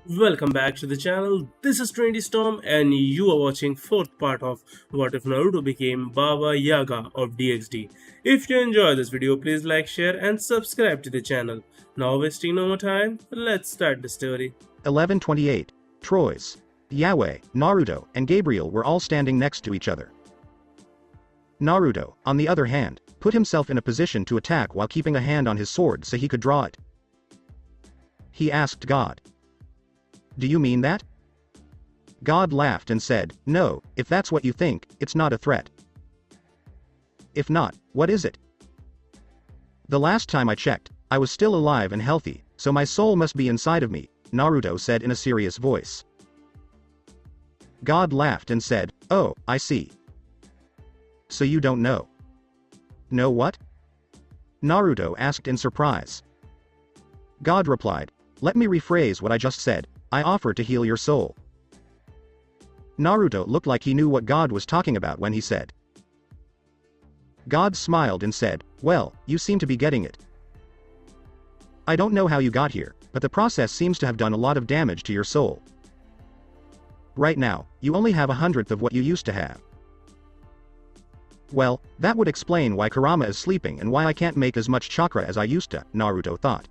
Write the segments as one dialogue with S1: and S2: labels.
S1: Welcome back to the channel. This is Trinity Storm and you are watching fourth part of What If Naruto Became Baba Yaga of DXD. If you enjoy this video, please like, share and subscribe to the channel. Now wasting no more time, let's start the story.
S2: 1128. Troyes. Yahweh, Naruto, and Gabriel were all standing next to each other. Naruto, on the other hand, put himself in a position to attack while keeping a hand on his sword so he could draw it. He asked God. Do you mean that? God laughed and said, No, if that's what you think, it's not a threat. If not, what is it? The last time I checked, I was still alive and healthy, so my soul must be inside of me, Naruto said in a serious voice. God laughed and said, Oh, I see. So you don't know. Know what? Naruto asked in surprise. God replied, Let me rephrase what I just said, I offer to heal your soul. Naruto looked like he knew what God was talking about when he said. God smiled and said, Well, you seem to be getting it. I don't know how you got here, but the process seems to have done a lot of damage to your soul. Right now, you only have 1/100th of what you used to have. Well, that would explain why Kurama is sleeping and why I can't make as much chakra as I used to, Naruto thought.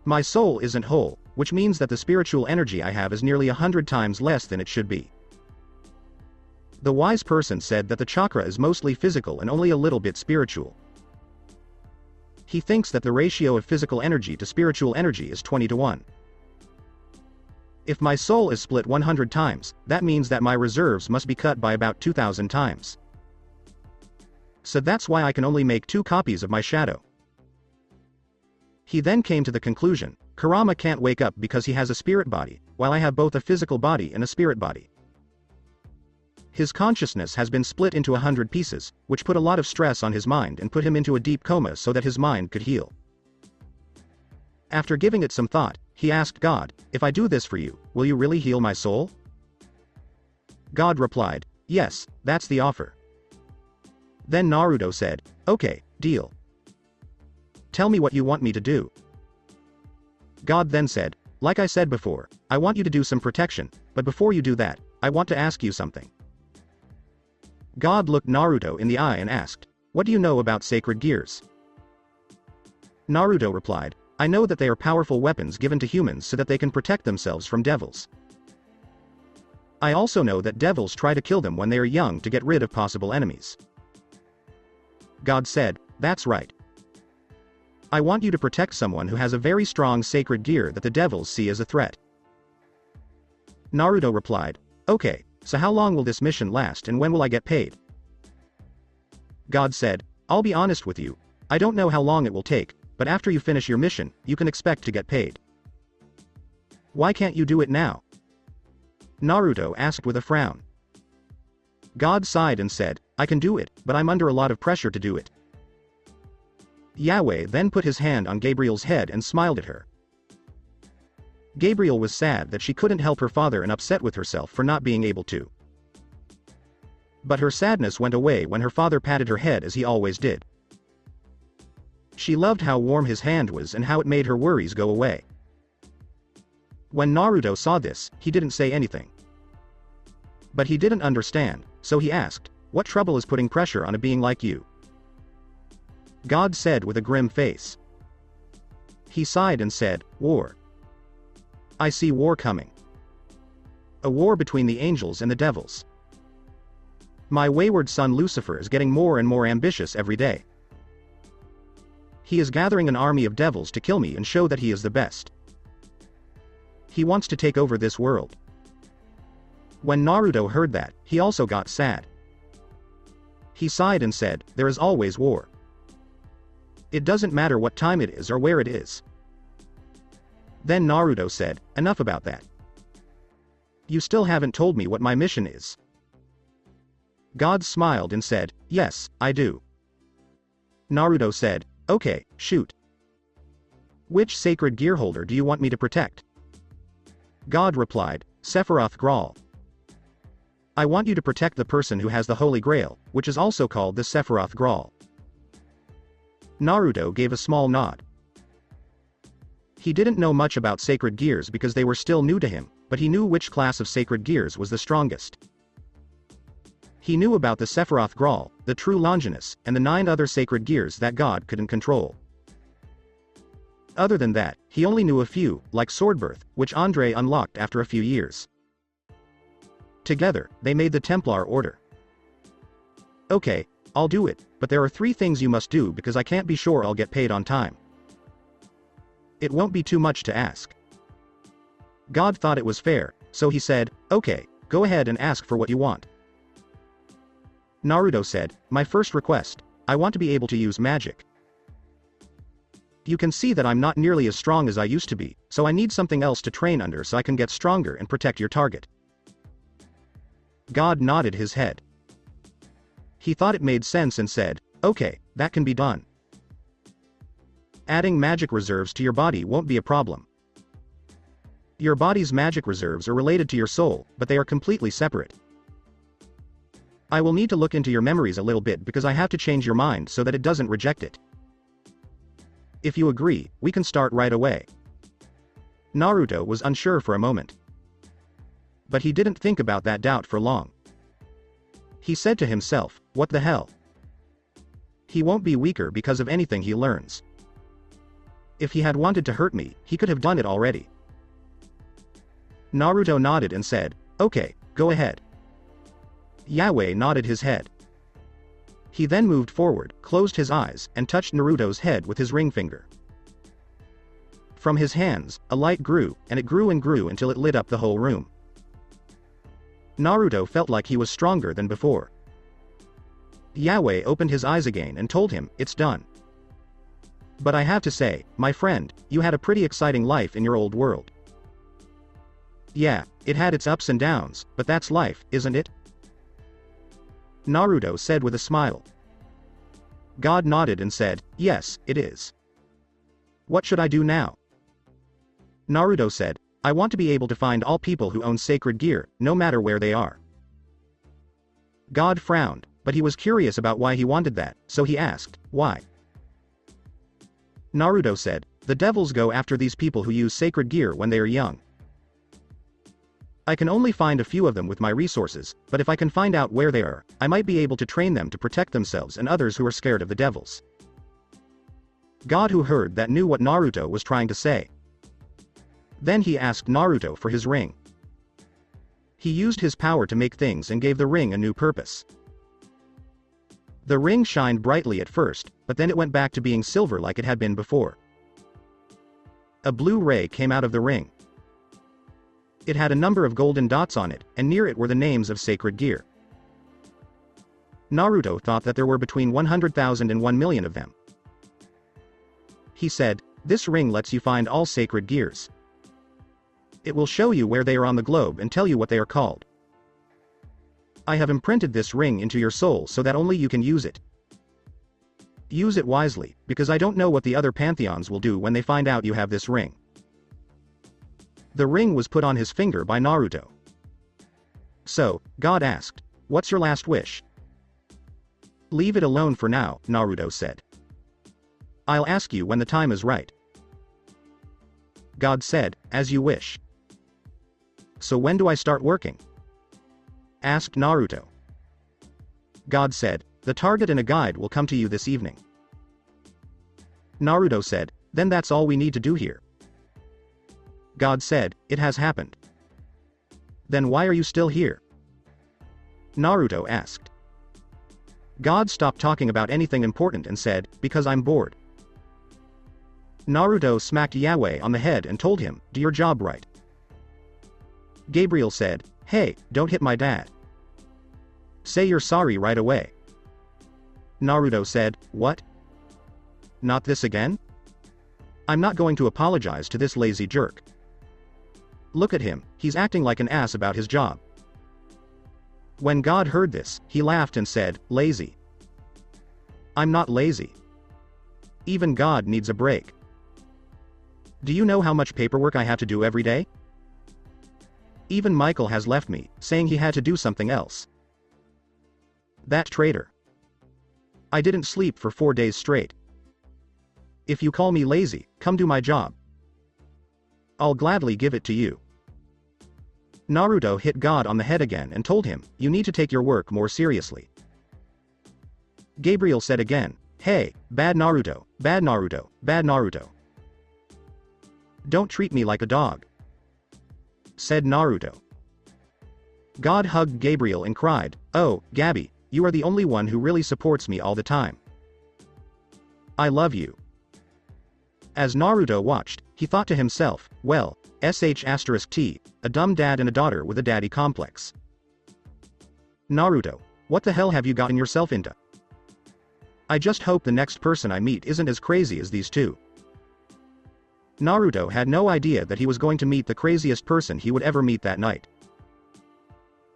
S2: My soul isn't whole, which means that the spiritual energy I have is nearly 100 times less than it should be. The wise person said that the chakra is mostly physical and only a little bit spiritual. He thinks that the ratio of physical energy to spiritual energy is 20-1. If my soul is split 100 times, that means that my reserves must be cut by about 2,000 times. So that's why I can only make 2 copies of my shadow. He then came to the conclusion, Kurama can't wake up because he has a spirit body, while I have both a physical body and a spirit body. His consciousness has been split into 100 pieces, which put a lot of stress on his mind and put him into a deep coma so that his mind could heal. After giving it some thought, he asked God, If I do this for you, will you really heal my soul? God replied, Yes, that's the offer. Then Naruto said, Okay, deal. Tell me what you want me to do. God then said, Like I said before, I want you to do some protection, but before you do that, I want to ask you something. God looked Naruto in the eye and asked, What do you know about sacred gears? Naruto replied, I know that they are powerful weapons given to humans so that they can protect themselves from devils. I also know that devils try to kill them when they are young to get rid of possible enemies. God said, That's right. I want you to protect someone who has a very strong sacred gear that the devils see as a threat. Naruto replied, Okay, so how long will this mission last and when will I get paid? God said, I'll be honest with you, I don't know how long it will take, but after you finish your mission, you can expect to get paid. Why can't you do it now? Naruto asked with a frown. God sighed and said, I can do it, but I'm under a lot of pressure to do it. Yahweh then put his hand on Gabriel's head and smiled at her. Gabriel was sad that she couldn't help her father and upset with herself for not being able to. But her sadness went away when her father patted her head as he always did. She loved how warm his hand was and how it made her worries go away. When Naruto saw this, he didn't say anything. But he didn't understand, so he asked, What trouble is putting pressure on a being like you? God said with a grim face. He sighed and said, War. I see war coming. A war between the angels and the devils. My wayward son Lucifer is getting more and more ambitious every day. He is gathering an army of devils to kill me and show that he is the best. He wants to take over this world. When Naruto heard that, he also got sad. He sighed and said, There is always war. It doesn't matter what time it is or where it is. Then Naruto said, Enough about that. You still haven't told me what my mission is. God smiled and said, Yes, I do. Naruto said, Okay, shoot. Which sacred gear holder do you want me to protect? God replied, Sephiroth Graal. I want you to protect the person who has the Holy Grail, which is also called the Sephiroth Graal. Naruto gave a small nod. He didn't know much about sacred gears because they were still new to him, but he knew which class of sacred gears was the strongest. He knew about the Sephiroth Grawl, the True Longinus, and the 9 other sacred gears that God couldn't control. Other than that, he only knew a few, like Swordbirth, which Andre unlocked after a few years. Together, they made the Templar Order. Okay, I'll do it, but there are 3 things you must do because I can't be sure I'll get paid on time. It won't be too much to ask. God thought it was fair, so he said, okay, go ahead and ask for what you want. Naruto said, my first request, I want to be able to use magic. You can see that I'm not nearly as strong as I used to be, so I need something else to train under so I can get stronger and protect your target. God nodded his head. He thought it made sense and said, okay, that can be done. Adding magic reserves to your body won't be a problem. Your body's magic reserves are related to your soul, but they are completely separate. I will need to look into your memories a little bit because I have to change your mind so that it doesn't reject it. If you agree, we can start right away. Naruto was unsure for a moment. But he didn't think about that doubt for long. He said to himself, what the hell? He won't be weaker because of anything he learns. If he had wanted to hurt me, he could have done it already. Naruto nodded and said, okay, go ahead. Yahweh nodded his head. He then moved forward, closed his eyes, and touched Naruto's head with his ring finger. From his hands, a light grew, and it grew and grew until it lit up the whole room. Naruto felt like he was stronger than before. Yahweh opened his eyes again and told him, it's done. But I have to say, my friend, you had a pretty exciting life in your old world. Yeah, it had its ups and downs, but that's life, isn't it? Naruto said with a smile. God nodded and said, yes, it is. What should I do now? Naruto said, I want to be able to find all people who own sacred gear, no matter where they are. God frowned, but he was curious about why he wanted that, so he asked, why? Naruto said, the devils go after these people who use sacred gear when they are young. I can only find a few of them with my resources, but if I can find out where they are, I might be able to train them to protect themselves and others who are scared of the devils. God, who heard that, knew what Naruto was trying to say. Then he asked Naruto for his ring. He used his power to make things and gave the ring a new purpose. The ring shined brightly at first, but then it went back to being silver like it had been before. A blue ray came out of the ring. It had a number of golden dots on it, and near it were the names of sacred gear. Naruto thought that there were between 100,000 and 1 million of them. He said, this ring lets you find all sacred gears. It will show you where they are on the globe and tell you what they are called. I have imprinted this ring into your soul so that only you can use it. Use it wisely, because I don't know what the other pantheons will do when they find out you have this ring. The ring was put on his finger by Naruto. So, God asked, what's your last wish? Leave it alone for now, Naruto said. I'll ask you when the time is right. God said, as you wish. So when do I start working? Asked Naruto. God said, the target and a guide will come to you this evening. Naruto said, then that's all we need to do here. God said, it has happened. Then why are you still here? Naruto asked. God stopped talking about anything important and said, because I'm bored. Naruto smacked Yahweh on the head and told him, do your job right. Gabriel said, hey, don't hit my dad. Say you're sorry right away. Naruto said, what? Not this again? I'm not going to apologize to this lazy jerk. Look at him, he's acting like an ass about his job. When God heard this, he laughed and said, lazy. I'm not lazy. Even God needs a break. Do you know how much paperwork I have to do every day? Even Michael has left me, saying he had to do something else. That traitor. I didn't sleep for 4 days straight. If you call me lazy, come do my job. I'll gladly give it to you. Naruto hit God on the head again and told him, you need to take your work more seriously. Gabriel said again, hey, bad Naruto, bad Naruto, bad Naruto. Don't treat me like a dog, said Naruto. God hugged Gabriel and cried, oh, Gabby, you are the only one who really supports me all the time. I love you. As Naruto watched, he thought to himself, well, sh*t, a dumb dad and a daughter with a daddy complex. Naruto, what the hell have you gotten yourself into? I just hope the next person I meet isn't as crazy as these two. Naruto had no idea that he was going to meet the craziest person he would ever meet that night.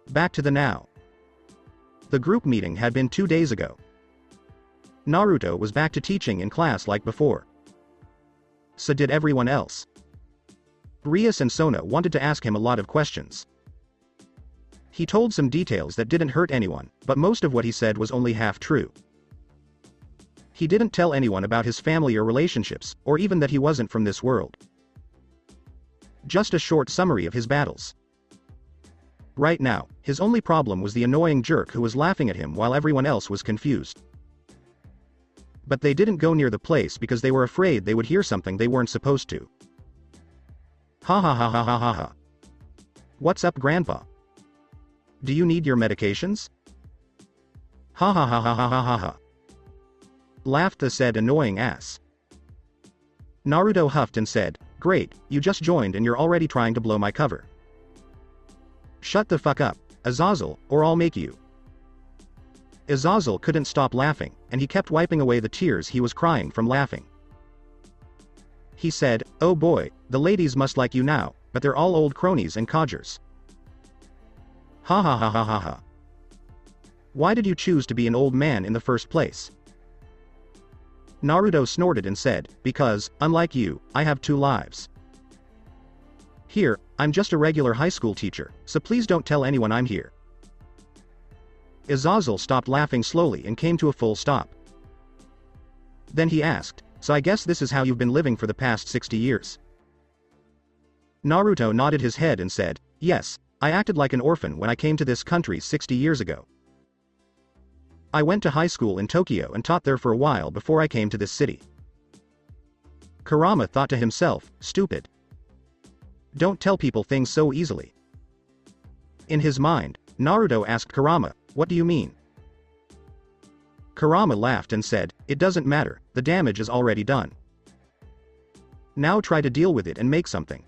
S2: Back to the now. The group meeting had been 2 days ago. Naruto was back to teaching in class like before. So did everyone else. Rias and Sona wanted to ask him a lot of questions. He told some details that didn't hurt anyone, but most of what he said was only half true. He didn't tell anyone about his family or relationships, or even that he wasn't from this world. Just a short summary of his battles. Right now, his only problem was the annoying jerk who was laughing at him while everyone else was confused. But they didn't go near the place because they were afraid they would hear something they weren't supposed to. Ha ha ha ha ha ha ha. What's up, Grandpa? Do you need your medications? Ha ha ha ha ha ha ha ha. Laughed the said annoying ass. Naruto huffed and said, great, you just joined and you're already trying to blow my cover. Shut the fuck up, Azazel, or I'll make you. Azazel couldn't stop laughing, and he kept wiping away the tears he was crying from laughing. He said, oh boy, the ladies must like you now, but they're all old cronies and codgers. Ha ha ha ha ha ha. Why did you choose to be an old man in the first place? Naruto snorted and said, because, unlike you, I have 2 lives. Here, I'm just a regular high school teacher, so please don't tell anyone I'm here. Azazel stopped laughing slowly and came to a full stop. Then he asked, so I guess this is how you've been living for the past 60 years? Naruto nodded his head and said, yes, I acted like an orphan when I came to this country 60 years ago. I went to high school in Tokyo and taught there for a while before I came to this city. Kurama thought to himself, stupid. Don't tell people things so easily. In his mind, Naruto asked Kurama, what do you mean? Kurama laughed and said, it doesn't matter, the damage is already done. Now try to deal with it and make something.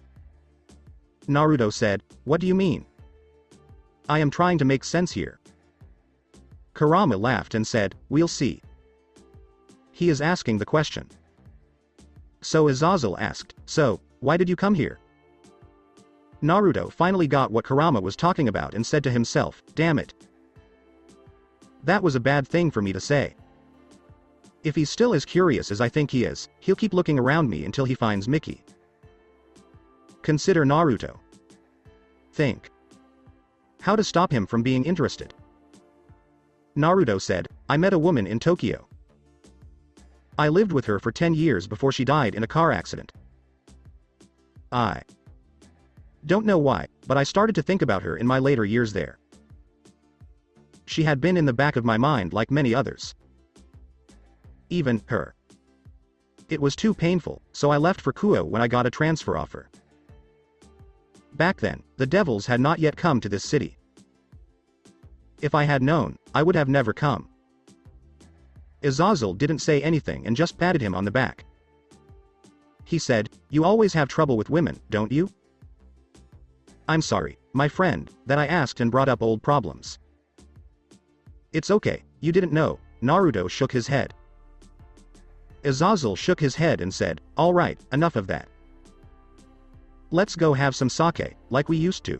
S2: Naruto said, what do you mean? I am trying to make sense here. Kurama laughed and said, we'll see. He is asking the question. So Azazel asked, so, why did you come here? Naruto finally got what Kurama was talking about and said to himself, damn it. That was a bad thing for me to say. If he's still as curious as I think he is, he'll keep looking around me until he finds Mickey. Consider Naruto. Think. How to stop him from being interested. Naruto said, I met a woman in Tokyo. I lived with her for 10 years before she died in a car accident. I don't know why, but I started to think about her in my later years there. She had been in the back of my mind like many others. Even her. It was too painful, so I left for Kuoh when I got a transfer offer. Back then, the devils had not yet come to this city. If I had known, I would have never come. Azazel didn't say anything and just patted him on the back. He said, you always have trouble with women, don't you? I'm sorry, my friend, that I asked and brought up old problems. It's okay, you didn't know. Naruto shook his head. Azazel shook his head and said, all right, enough of that. Let's go have some sake, like we used to.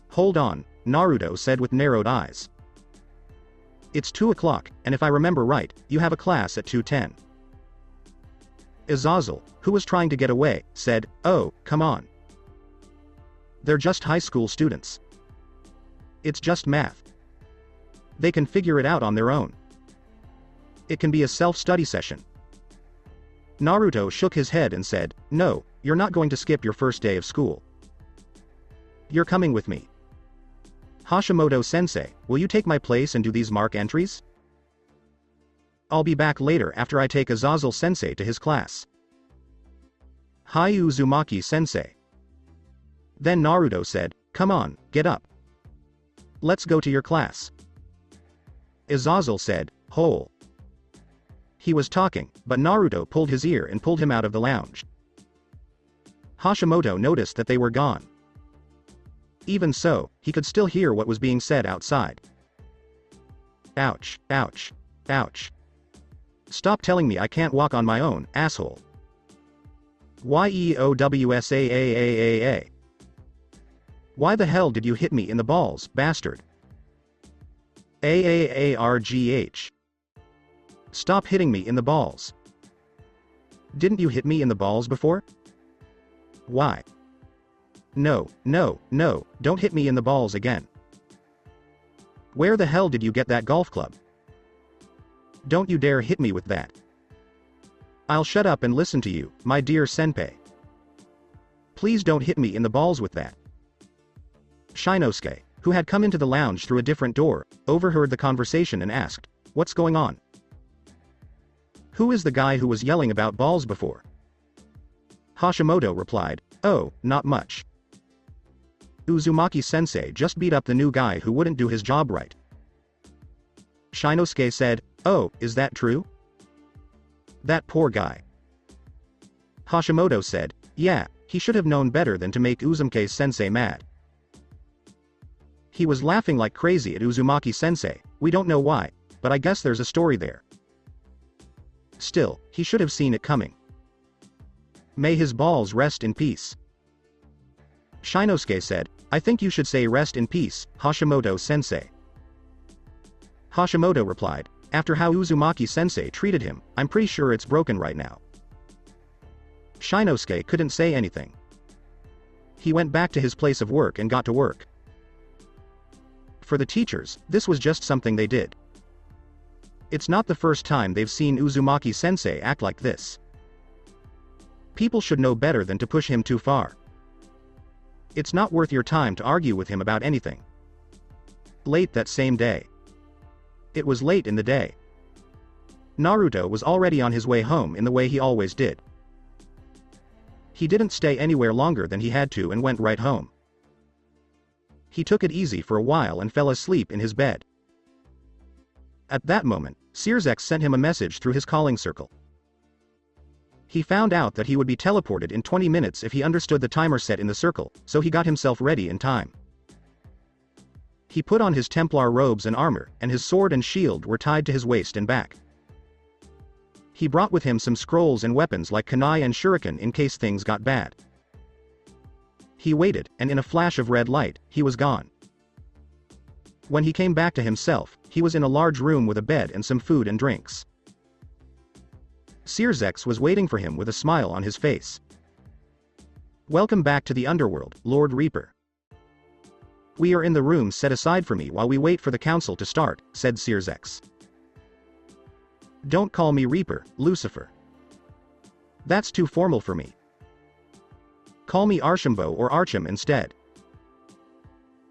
S2: Hold on, Naruto said with narrowed eyes. It's 2 o'clock, and if I remember right, you have a class at 2:10. Azazel, who was trying to get away, said, oh, come on. They're just high school students. It's just math. They can figure it out on their own. It can be a self-study session. Naruto shook his head and said, no, you're not going to skip your first day of school. You're coming with me. Hashimoto-sensei, will you take my place and do these mark entries? I'll be back later after I take Azazel-sensei to his class. Hi Uzumaki-sensei. Then Naruto said, come on, get up. Let's go to your class. Azazel said, hole. He was talking, but Naruto pulled his ear and pulled him out of the lounge. Hashimoto noticed that they were gone. Even so, he could still hear what was being said outside. Ouch, ouch, ouch. Stop telling me I can't walk on my own, asshole. YEOWSAAAAA. Why the hell did you hit me in the balls, bastard? AAARGH. Stop hitting me in the balls. Didn't you hit me in the balls before? Why? No, no, no, don't hit me in the balls again. Where the hell did you get that golf club? Don't you dare hit me with that. I'll shut up and listen to you, my dear senpai. Please don't hit me in the balls with that. Shinosuke, who had come into the lounge through a different door, overheard the conversation and asked, what's going on? Who is the guy who was yelling about balls before? Hashimoto replied, oh, not much. Uzumaki-sensei just beat up the new guy who wouldn't do his job right. Shinosuke said, oh, is that true? That poor guy. Hashimoto said, yeah, he should have known better than to make Uzumaki-sensei mad. He was laughing like crazy at Uzumaki-sensei, we don't know why, but I guess there's a story there. Still, he should have seen it coming. May his balls rest in peace. Shinosuke said, I think you should say rest in peace, Hashimoto-sensei. Hashimoto replied, after how Uzumaki-sensei treated him, I'm pretty sure it's broken right now. Shinosuke couldn't say anything. He went back to his place of work and got to work. For the teachers, this was just something they did. It's not the first time they've seen Uzumaki-sensei act like this. People should know better than to push him too far. It's not worth your time to argue with him about anything. Late that same day. It was late in the day. Naruto was already on his way home in the way he always did. He didn't stay anywhere longer than he had to and went right home. He took it easy for a while and fell asleep in his bed. At that moment, Searsex sent him a message through his calling circle. He found out that he would be teleported in 20 minutes if he understood the timer set in the circle, so he got himself ready in time. He put on his Templar robes and armor, and his sword and shield were tied to his waist and back. He brought with him some scrolls and weapons like kunai and shuriken in case things got bad. He waited, and in a flash of red light, he was gone. When he came back to himself, he was in a large room with a bed and some food and drinks. Searsex was waiting for him with a smile on his face. Welcome back to the Underworld, Lord Reaper. We are in the room set aside for me while we wait for the council to start, said Searsex. Don't call me Reaper, Lucifer. That's too formal for me. Call me Archambault or Archim instead.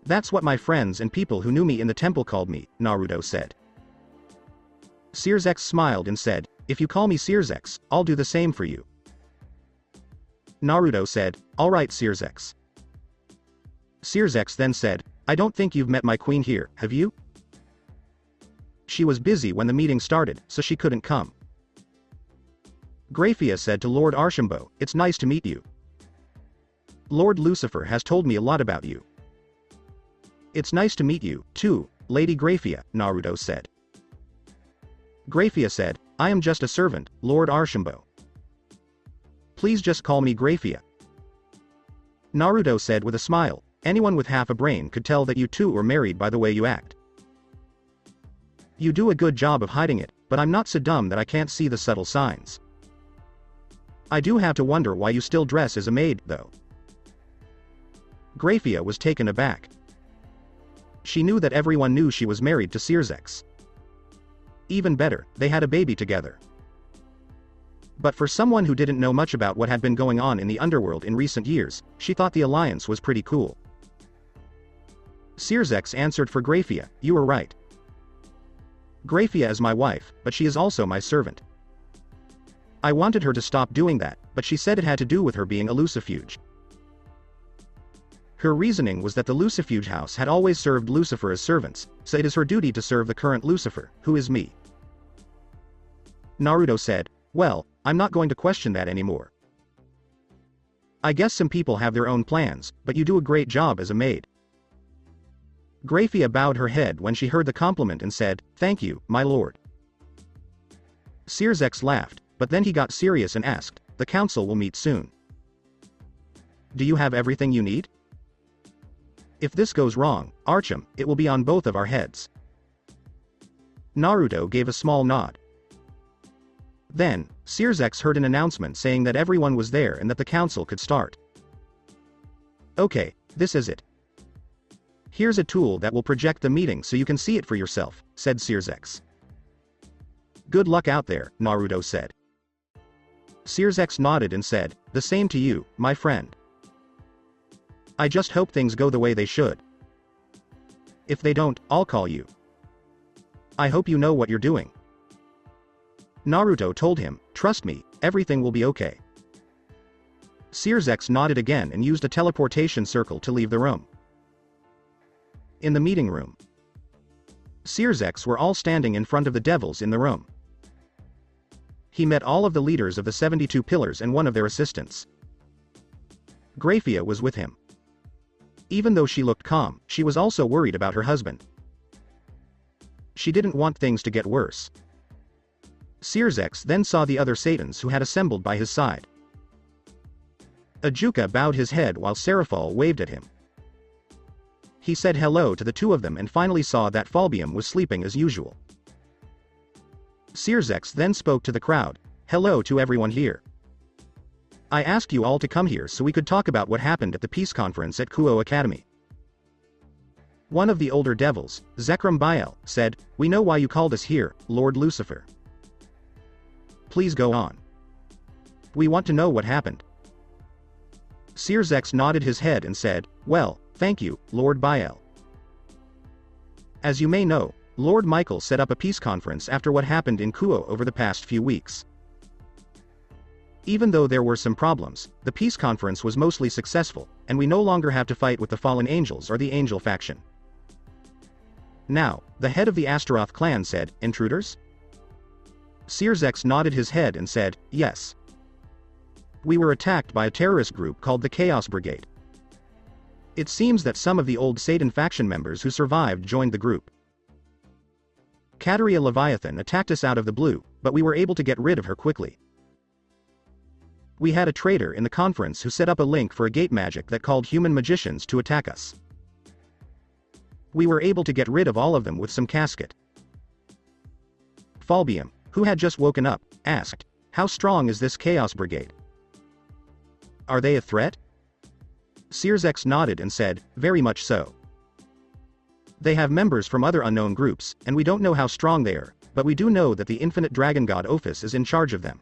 S2: That's what my friends and people who knew me in the temple called me, Naruto said. Searsex smiled and said, if you call me Searsex, I'll do the same for you. Naruto said, alright Searsex. Searsex then said, I don't think you've met my queen here, have you? She was busy when the meeting started, so she couldn't come. Graphia said to Lord Archambault, it's nice to meet you. Lord Lucifer has told me a lot about you. It's nice to meet you, too, Lady Graphia, Naruto said. Graphia said, I am just a servant, Lord Archambault. Please just call me Graphia. Naruto said with a smile, anyone with half a brain could tell that you two are married by the way you act. You do a good job of hiding it, but I'm not so dumb that I can't see the subtle signs. I do have to wonder why you still dress as a maid, though. Graphia was taken aback. She knew that everyone knew she was married to Searsex. Even better, they had a baby together. But for someone who didn't know much about what had been going on in the Underworld in recent years, she thought the alliance was pretty cool. Sirzex answered for Graphia, "You were right. Graphia is my wife, but she is also my servant. I wanted her to stop doing that, but she said it had to do with her being a Lucifuge. Her reasoning was that the Lucifuge house had always served Lucifer as servants, so it is her duty to serve the current Lucifer, who is me." Naruto said, "Well, I'm not going to question that anymore. I guess some people have their own plans, but you do a great job as a maid." Graphia bowed her head when she heard the compliment and said, "Thank you, my lord." Sirzex laughed, but then he got serious and asked, "The council will meet soon. Do you have everything you need? If this goes wrong, Archum, it will be on both of our heads." Naruto gave a small nod. Then, Sirzex heard an announcement saying that everyone was there and that the council could start. "Okay, this is it. Here's a tool that will project the meeting so you can see it for yourself," said Sirzex. "Good luck out there," Naruto said. Sirzex nodded and said, "The same to you, my friend. I just hope things go the way they should. If they don't, I'll call you. I hope you know what you're doing." Naruto told him, "Trust me, everything will be okay." Sirzex nodded again and used a teleportation circle to leave the room. In the meeting room, Sirzex were all standing in front of the devils in the room. He met all of the leaders of the 72 pillars and one of their assistants. Graphia was with him. Even though she looked calm, she was also worried about her husband. She didn't want things to get worse. Sirzex then saw the other Satans who had assembled by his side. Ajuka bowed his head while Seraphol waved at him. He said hello to the two of them and finally saw that Falbium was sleeping as usual. Sirzex then spoke to the crowd, "Hello to everyone here. I asked you all to come here so we could talk about what happened at the peace conference at Kuoh Academy." One of the older devils, Zekrom Bael, said, "We know why you called us here, Lord Lucifer. Please go on. We want to know what happened." Sirzex nodded his head and said, "Well, thank you, Lord Bael. As you may know, Lord Michael set up a peace conference after what happened in Kuoh over the past few weeks. Even though there were some problems, the peace conference was mostly successful, and we no longer have to fight with the fallen angels or the angel faction." Now, the head of the Astaroth clan said, "Intruders?" Sirzex nodded his head and said, "Yes. We were attacked by a terrorist group called the Chaos Brigade. It seems that some of the old Satan faction members who survived joined the group. Kateria Leviathan attacked us out of the blue, but we were able to get rid of her quickly. We had a traitor in the conference who set up a link for a gate magic that called human magicians to attack us. We were able to get rid of all of them with some casket." Falbium, who had just woken up, asked, "How strong is this Chaos Brigade? Are they a threat?" Sirzex nodded and said, "Very much so. They have members from other unknown groups, and we don't know how strong they are, but we do know that the infinite dragon god Ophis is in charge of them."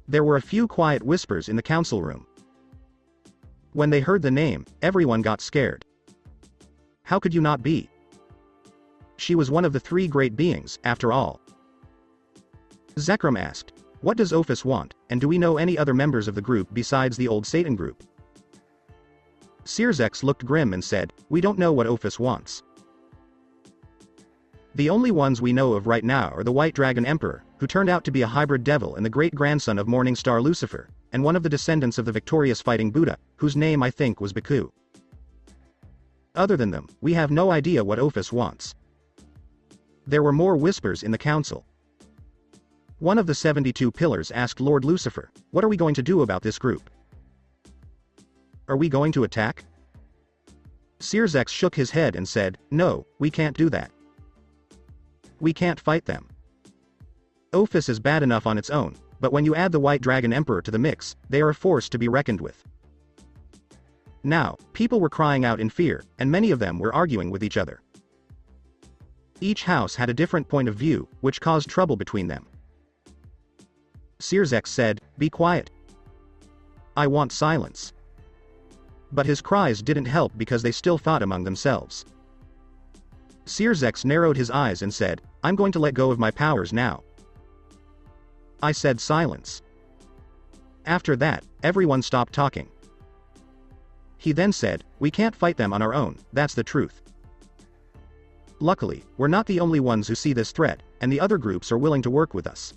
S2: There were a few quiet whispers in the council room. When they heard the name, everyone got scared. How could you not be? She was one of the three great beings, after all. Zekrom asked, "What does Ophis want, and do we know any other members of the group besides the old Satan group?" Sirzex looked grim and said, "We don't know what Ophis wants. The only ones we know of right now are the White Dragon Emperor, who turned out to be a hybrid devil and the great-grandson of Morningstar Lucifer, and one of the descendants of the victorious fighting Buddha, whose name I think was Baku. Other than them, we have no idea what Ophis wants." There were more whispers in the council. One of the 72 pillars asked Lord Lucifer, "What are we going to do about this group? Are we going to attack?" Sirzex shook his head and said, "No, we can't do that. We can't fight them. Ophis is bad enough on its own, but when you add the White Dragon Emperor to the mix, they are a force to be reckoned with." Now, people were crying out in fear, and many of them were arguing with each other. Each house had a different point of view, which caused trouble between them. Sears said, "Be quiet. I want silence." But his cries didn't help because they still fought among themselves. Sears narrowed his eyes and said, "I'm going to let go of my powers now." I said silence. After that, everyone stopped talking. He then said, "We can't fight them on our own, that's the truth. Luckily, we're not the only ones who see this threat, and the other groups are willing to work with us."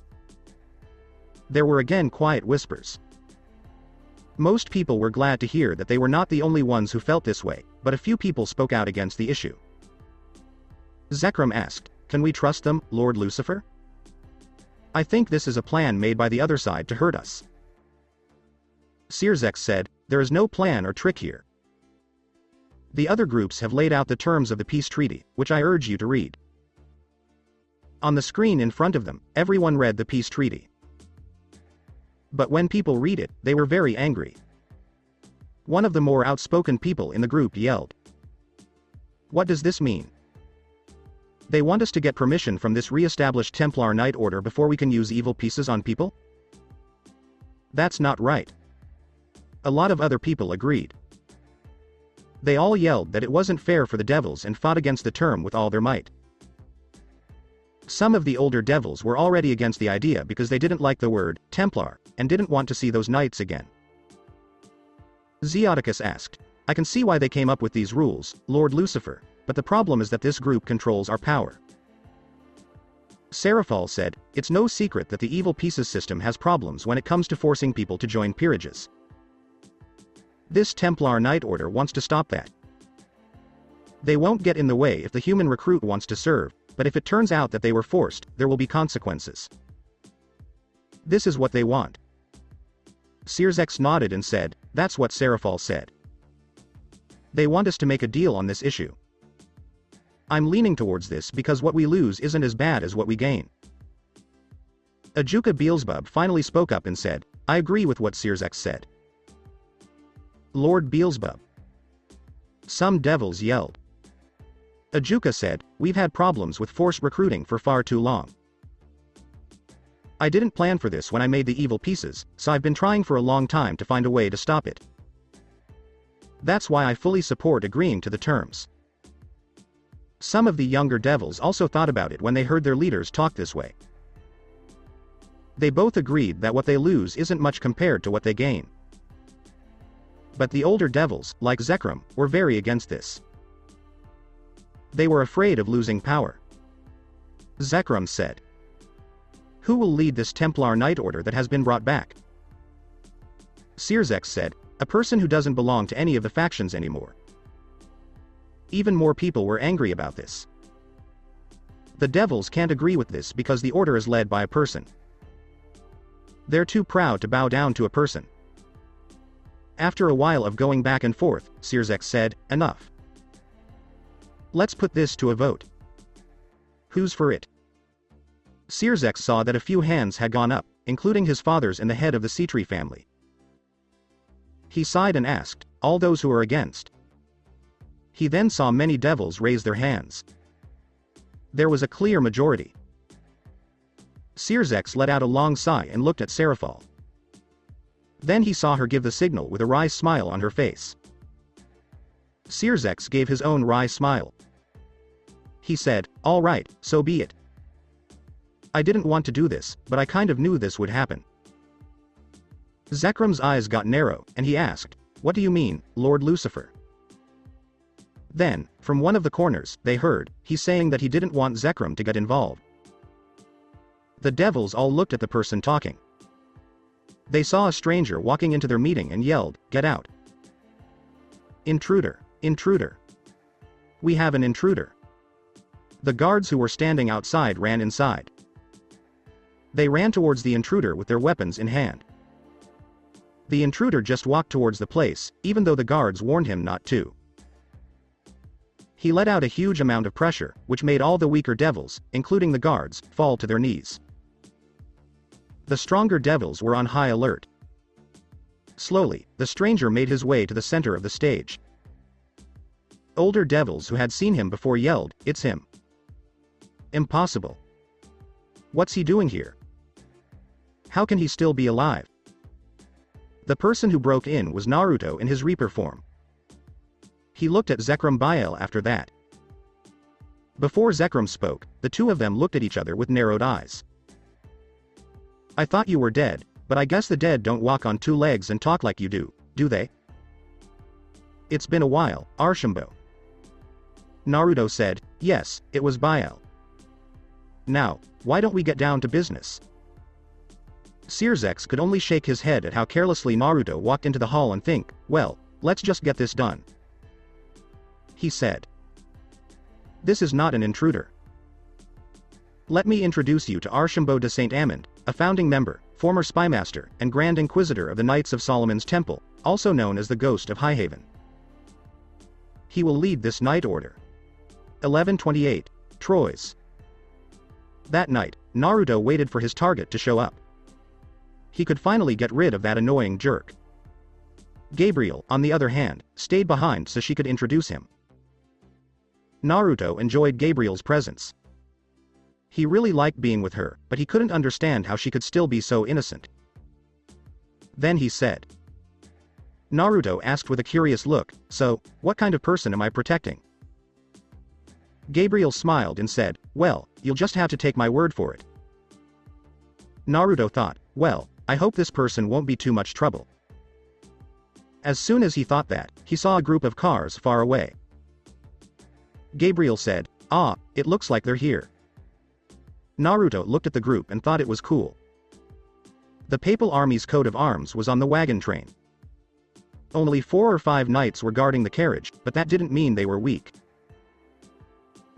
S2: There were again quiet whispers. Most people were glad to hear that they were not the only ones who felt this way, but a few people spoke out against the issue. Zekrom asked, "Can we trust them, Lord Lucifer? I think this is a plan made by the other side to hurt us." Sears said, "There is no plan or trick here. The other groups have laid out the terms of the peace treaty, which I urge you to read." On the screen in front of them, everyone read the peace treaty. But when people read it, they were very angry. One of the more outspoken people in the group yelled, "What does this mean? They want us to get permission from this re-established Templar Knight Order before we can use evil pieces on people? That's not right." A lot of other people agreed. They all yelled that it wasn't fair for the devils and fought against the term with all their might. Some of the older devils were already against the idea because they didn't like the word Templar and didn't want to see those knights again. Zeoticus asked, "I can see why they came up with these rules, Lord Lucifer, but the problem is that this group controls our power." Seraphal said, "It's no secret that the evil pieces system has problems when it comes to forcing people to join peerages. This Templar Knight Order wants to stop that. They won't get in the way if the human recruit wants to serve, but if it turns out that they were forced, there will be consequences. This is what they want." Sears nodded and said, "That's what Seraphal said. They want us to make a deal on this issue. I'm leaning towards this because what we lose isn't as bad as what we gain." Ajuka Beelzebub finally spoke up and said, "I agree with what Sears said." "Lord Beelzebub." Some devils yelled. Ajuka said, "We've had problems with forced recruiting for far too long. I didn't plan for this when I made the evil pieces, so I've been trying for a long time to find a way to stop it. That's why I fully support agreeing to the terms." Some of the younger devils also thought about it when they heard their leaders talk this way. They both agreed that what they lose isn't much compared to what they gain. But the older devils, like Zekrom, were very against this. They were afraid of losing power. Zekrom said, "Who will lead this Templar Knight Order that has been brought back?" Sears said, "A person who doesn't belong to any of the factions anymore." Even more people were angry about this. The devils can't agree with this because the order is led by a person. They're too proud to bow down to a person. After a while of going back and forth, Sears said, "Enough. Let's put this to a vote. Who's for it?" Sears saw that a few hands had gone up, including his father's and the head of the Cetri family. He sighed and asked, "All those who are against?" He then saw many devils raise their hands. There was a clear majority. Sears let out a long sigh and looked at Seraphal. Then he saw her give the signal with a wry smile on her face. Sears gave his own wry smile. He said, "All right, so be it. I didn't want to do this, but I kind of knew this would happen." Zekrom's eyes got narrow, and he asked, "What do you mean, Lord Lucifer?" Then, from one of the corners, they heard, he saying that he didn't want Zekrom to get involved. The devils all looked at the person talking. They saw a stranger walking into their meeting and yelled, "Get out! Intruder! Intruder! We have an intruder!" The guards who were standing outside ran inside. They ran towards the intruder with their weapons in hand. The intruder just walked towards the place, even though the guards warned him not to. He let out a huge amount of pressure, which made all the weaker devils, including the guards, fall to their knees. The stronger devils were on high alert. Slowly, the stranger made his way to the center of the stage. Older devils who had seen him before yelled, "It's him! Impossible! What's he doing here? How can he still be alive? The person who broke in was Naruto in his Reaper form. He looked at Zekrom Biel after that. Before Zekrom spoke, the two of them looked at each other with narrowed eyes. I thought you were dead, but I guess the dead don't walk on two legs and talk like you do they? It's been a while, Archambault. Naruto said, yes, it was Biel. Now, why don't we get down to business? Searzex could only shake his head at how carelessly Naruto walked into the hall and think, well, let's just get this done. He said. This is not an intruder. Let me introduce you to Archambault de Saint-Amand, a founding member, former spymaster, and Grand Inquisitor of the Knights of Solomon's Temple, also known as the Ghost of Highhaven. He will lead this night order. 1128, Troyes. That night, Naruto waited for his target to show up. He could finally get rid of that annoying jerk. Gabriel, on the other hand, stayed behind so she could introduce him. Naruto enjoyed Gabriel's presence. He really liked being with her, but he couldn't understand how she could still be so innocent. Then he said. Naruto asked with a curious look, so, what kind of person am I protecting? Gabriel smiled and said, well, you'll just have to take my word for it. Naruto thought, well, I hope this person won't be too much trouble. As soon as he thought that, he saw a group of cars far away. Gabriel said, ah, it looks like they're here. Naruto looked at the group and thought it was cool. The Papal Army's coat of arms was on the wagon train. Only 4 or 5 knights were guarding the carriage, but that didn't mean they were weak.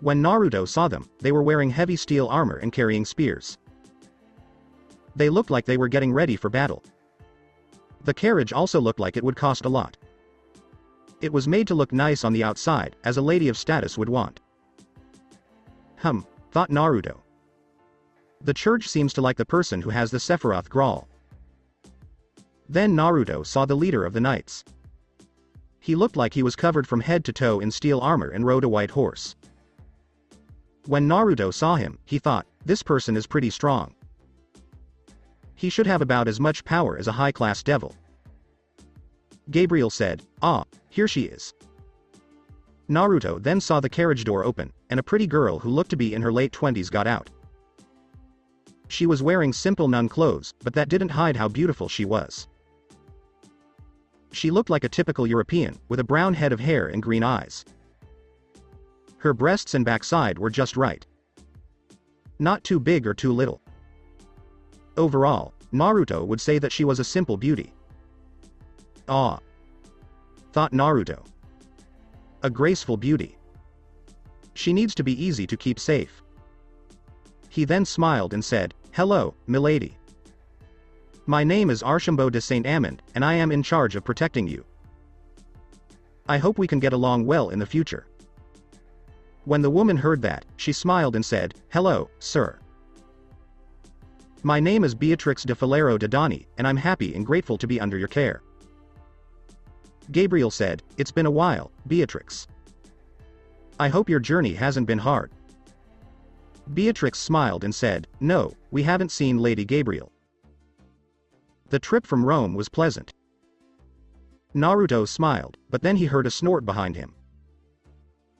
S2: When Naruto saw them, they were wearing heavy steel armor and carrying spears. They looked like they were getting ready for battle. The carriage also looked like it would cost a lot. It was made to look nice on the outside, as a lady of status would want. Thought Naruto. The church seems to like the person who has the Sephiroth growl. Then Naruto saw the leader of the knights. He looked like he was covered from head to toe in steel armor and rode a white horse. When Naruto saw him, he thought, this person is pretty strong. He should have about as much power as a high-class devil. Gabriel said, ah, here she is. Naruto then saw the carriage door open, and a pretty girl who looked to be in her late 20s got out. She was wearing simple nun clothes, but that didn't hide how beautiful she was. She looked like a typical European, with a brown head of hair and green eyes. Her breasts and backside were just right. Not too big or too little. Overall, Naruto would say that she was a simple beauty. Ah, thought Naruto. A graceful beauty. She needs to be easy to keep safe. He then smiled and said, hello, milady. My name is Archambault de Saint-Amand, and I am in charge of protecting you. I hope we can get along well in the future. When the woman heard that, she smiled and said, hello, sir. My name is Beatrix de Falero de Dani, and I'm happy and grateful to be under your care. Gabriel said, it's been a while, Beatrix. I hope your journey hasn't been hard. Beatrix smiled and said, no, we haven't seen Lady Gabriel. The trip from Rome was pleasant. Naruto smiled, but then he heard a snort behind him.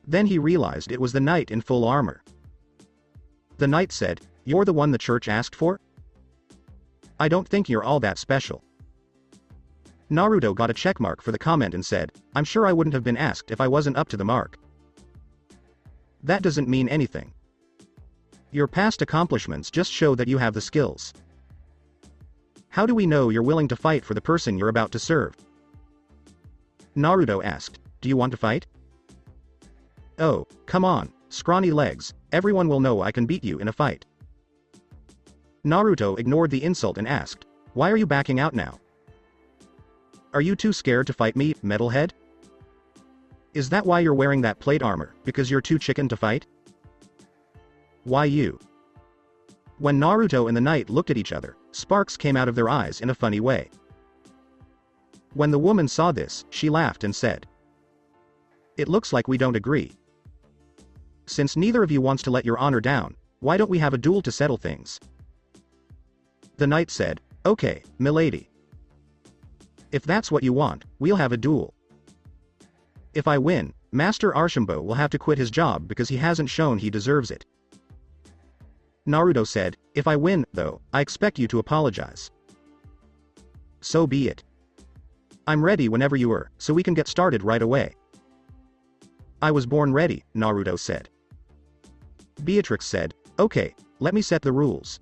S2: Then he realized it was the knight in full armor. The knight said, you're the one the church asked for? I don't think you're all that special. Naruto got a checkmark for the comment and said, I'm sure I wouldn't have been asked if I wasn't up to the mark. That doesn't mean anything. Your past accomplishments just show that you have the skills. How do we know you're willing to fight for the person you're about to serve? Naruto asked, do you want to fight? Oh, come on, scrawny legs, everyone will know I can beat you in a fight. Naruto ignored the insult and asked, why are you backing out now? Are you too scared to fight me, metalhead? Is that why you're wearing that plate armor, because you're too chicken to fight? Why you? When Naruto and the knight looked at each other, sparks came out of their eyes in a funny way. When the woman saw this, she laughed and said, it looks like we don't agree. Since neither of you wants to let your honor down, why don't we have a duel to settle things? The knight said, Okay, milady. If that's what you want, we'll have a duel. If I win, Master Archambault will have to quit his job because he hasn't shown he deserves it. Naruto said, if I win, though, I expect you to apologize. So be it. I'm ready whenever you are, so we can get started right away. I was born ready, Naruto said. Beatrix said, okay, let me set the rules.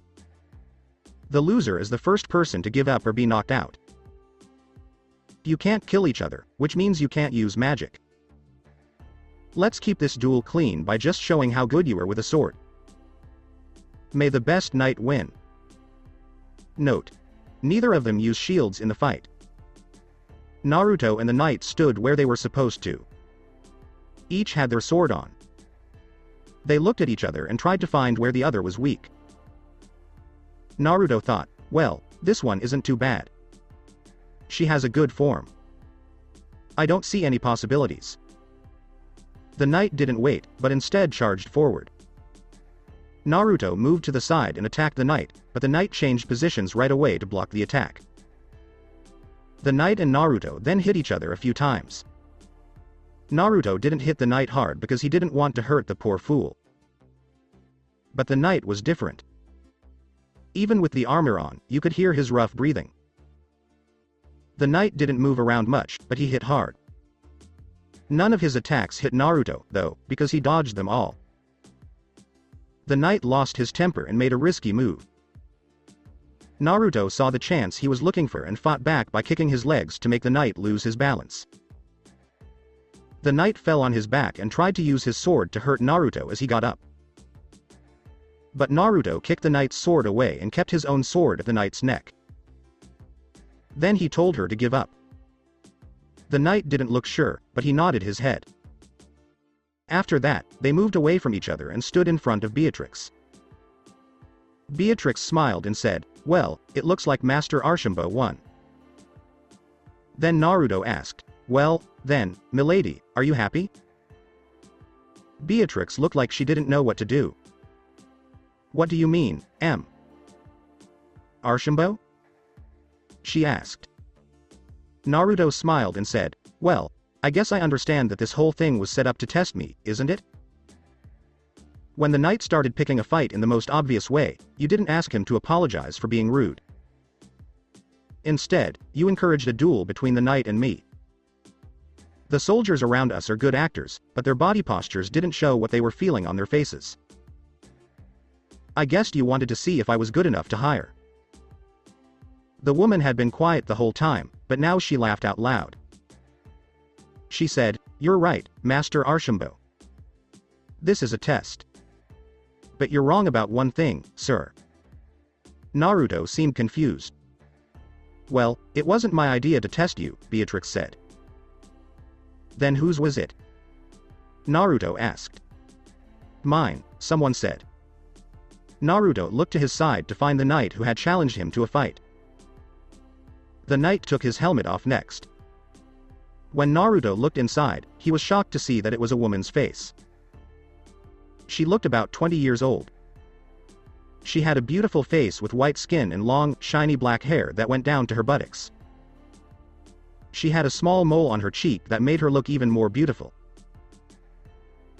S2: The loser is the first person to give up or be knocked out. You can't kill each other, which means you can't use magic. Let's keep this duel clean by just showing how good you are with a sword. May the best knight win. Note: neither of them use shields in the fight. Naruto and the knight stood where they were supposed to. Each had their sword on. They looked at each other and tried to find where the other was weak. Naruto thought, well, this one isn't too bad. She has a good form. I don't see any possibilities. The knight didn't wait, but instead charged forward. Naruto moved to the side and attacked the knight, but the knight changed positions right away to block the attack. The knight and Naruto then hit each other a few times. Naruto didn't hit the knight hard because he didn't want to hurt the poor fool. But the knight was different. Even with the armor on, you could hear his rough breathing. The knight didn't move around much, but he hit hard. None of his attacks hit Naruto, though, because he dodged them all. The knight lost his temper and made a risky move. Naruto saw the chance he was looking for and fought back by kicking his legs to make the knight lose his balance. The knight fell on his back and tried to use his sword to hurt Naruto as he got up. But Naruto kicked the knight's sword away and kept his own sword at the knight's neck. Then he told her to give up. The knight didn't look sure, but he nodded his head. After that, they moved away from each other and stood in front of Beatrix. Beatrix smiled and said, well, it looks like Master Archambault won. Then Naruto asked, well, then, milady, are you happy? Beatrix looked like she didn't know what to do. What do you mean, M? Archambault? She asked. Naruto smiled and said, well, I guess I understand that this whole thing was set up to test me, isn't it? When the knight started picking a fight in the most obvious way, you didn't ask him to apologize for being rude. Instead, you encouraged a duel between the knight and me. The soldiers around us are good actors, but their body postures didn't show what they were feeling on their faces. I guessed you wanted to see if I was good enough to hire. The woman had been quiet the whole time, but now she laughed out loud. She said, you're right, Master Archambault. This is a test. But you're wrong about one thing, sir. Naruto seemed confused. Well, it wasn't my idea to test you, Beatrix said. Then whose was it? Naruto asked. Mine, someone said. Naruto looked to his side to find the knight who had challenged him to a fight. The knight took his helmet off next. When Naruto looked inside, he was shocked to see that it was a woman's face. She looked about 20 years old. She had a beautiful face with white skin and long, shiny black hair that went down to her buttocks. She had a small mole on her cheek that made her look even more beautiful.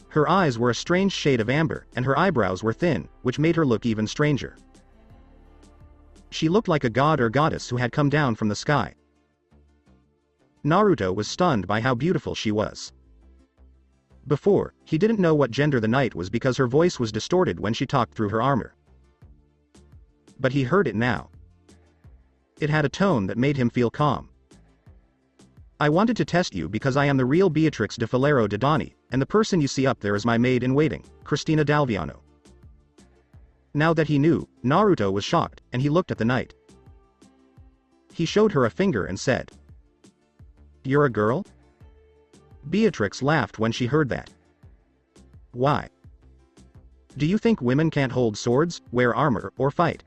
S2: Her eyes were a strange shade of amber, and her eyebrows were thin, which made her look even stranger. She looked like a god or goddess who had come down from the sky. Naruto was stunned by how beautiful she was. Before, he didn't know what gender the knight was because her voice was distorted when she talked through her armor. But he heard it now. It had a tone that made him feel calm. I wanted to test you because I am the real Beatrix de Falero de Dani, and the person you see up there is my maid-in-waiting, Cristina Dalviano. Now that he knew, Naruto was shocked, and he looked at the knight. He showed her a finger and said, "You're a girl?" Beatrix laughed when she heard that. Why? Do you think women can't hold swords, wear armor, or fight?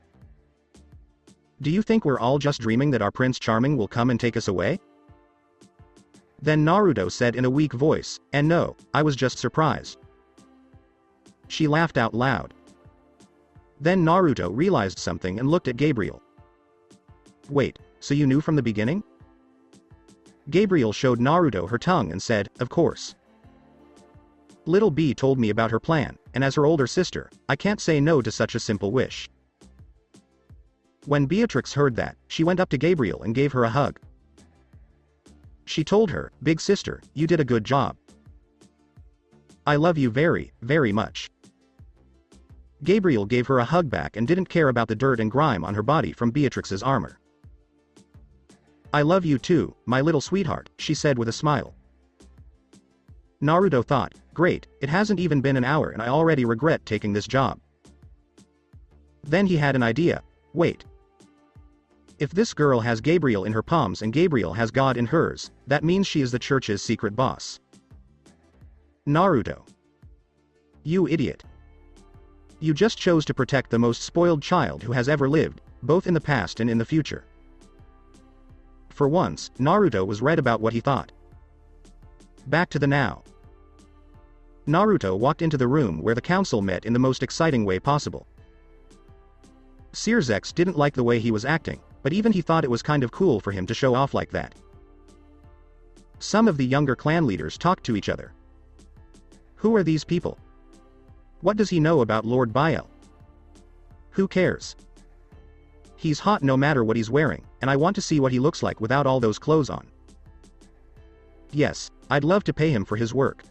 S2: Do you think we're all just dreaming that our Prince Charming will come and take us away? Then Naruto said in a weak voice, "And no, I was just surprised." She laughed out loud. Then Naruto realized something and looked at Gabriel. Wait, so you knew from the beginning? Gabriel showed Naruto her tongue and said, of course. Little B told me about her plan, and as her older sister, I can't say no to such a simple wish. When Beatrix heard that, she went up to Gabriel and gave her a hug. She told her, big sister, you did a good job. I love you very, very much. Gabriel gave her a hug back and didn't care about the dirt and grime on her body from Beatrix's armor. I love you too, my little sweetheart, she said with a smile. Naruto thought, great, it hasn't even been an hour and I already regret taking this job. Then he had an idea, wait. If this girl has Gabriel in her palms and Gabriel has God in hers, that means she is the church's secret boss. Naruto. You idiot. You just chose to protect the most spoiled child who has ever lived, both in the past and in the future. For once, Naruto was right about what he thought. Back to the now. Naruto walked into the room where the council met in the most exciting way possible. Searzex didn't like the way he was acting, but even he thought it was kind of cool for him to show off like that. Some of the younger clan leaders talked to each other. Who are these people? What does he know about Lord Biel? Who cares? He's hot no matter what he's wearing, and I want to see what he looks like without all those clothes on. Yes, I'd love to pay him for his work.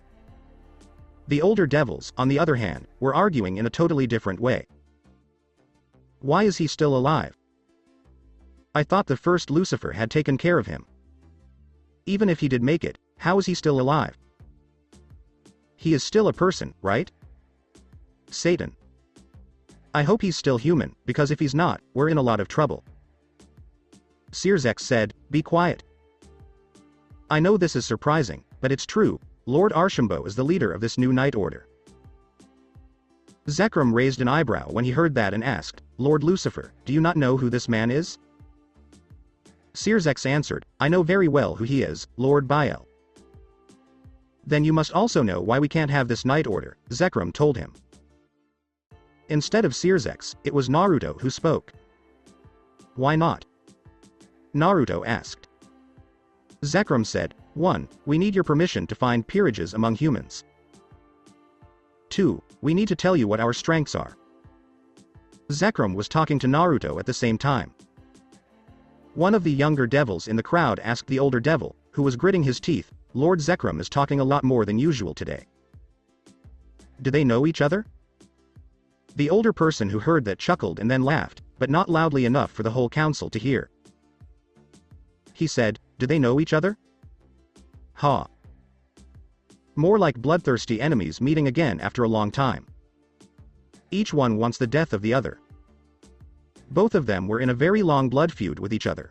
S2: The older devils, on the other hand, were arguing in a totally different way. Why is he still alive? I thought the first Lucifer had taken care of him. Even if he did make it, how is he still alive? He is still a person, right? Satan. I hope he's still human, because if he's not, we're in a lot of trouble. Searzex said, be quiet. I know this is surprising, but it's true, Lord Archambault is the leader of this new Night Order. Zekrom raised an eyebrow when he heard that and asked, Lord Lucifer, do you not know who this man is? Searzex answered, I know very well who he is, Lord Biel. Then you must also know why we can't have this Night Order, Zekrom told him. Instead of Searzex, it was Naruto who spoke. Why not? Naruto asked. Zekrom said, 1. We need your permission to find peerages among humans. 2. We need to tell you what our strengths are. Zekrom was talking to Naruto at the same time. One of the younger devils in the crowd asked the older devil, who was gritting his teeth, Lord Zekrom is talking a lot more than usual today. Do they know each other? The older person who heard that chuckled and then laughed, but not loudly enough for the whole council to hear. He said, do they know each other? Ha. More like bloodthirsty enemies meeting again after a long time. Each one wants the death of the other. Both of them were in a very long blood feud with each other.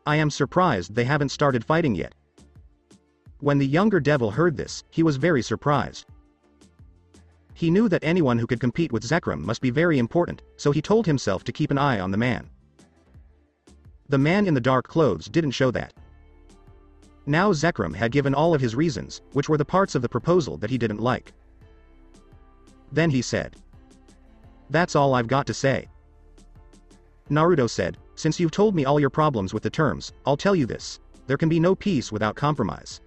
S2: I am surprised they haven't started fighting yet. When the younger devil heard this, he was very surprised. He knew that anyone who could compete with Zekrom must be very important, so he told himself to keep an eye on the man. The man in the dark clothes didn't show that. Now Zekrom had given all of his reasons, which were the parts of the proposal that he didn't like. Then he said, that's all I've got to say. Naruto said, since you've told me all your problems with the terms, I'll tell you this, there can be no peace without compromise.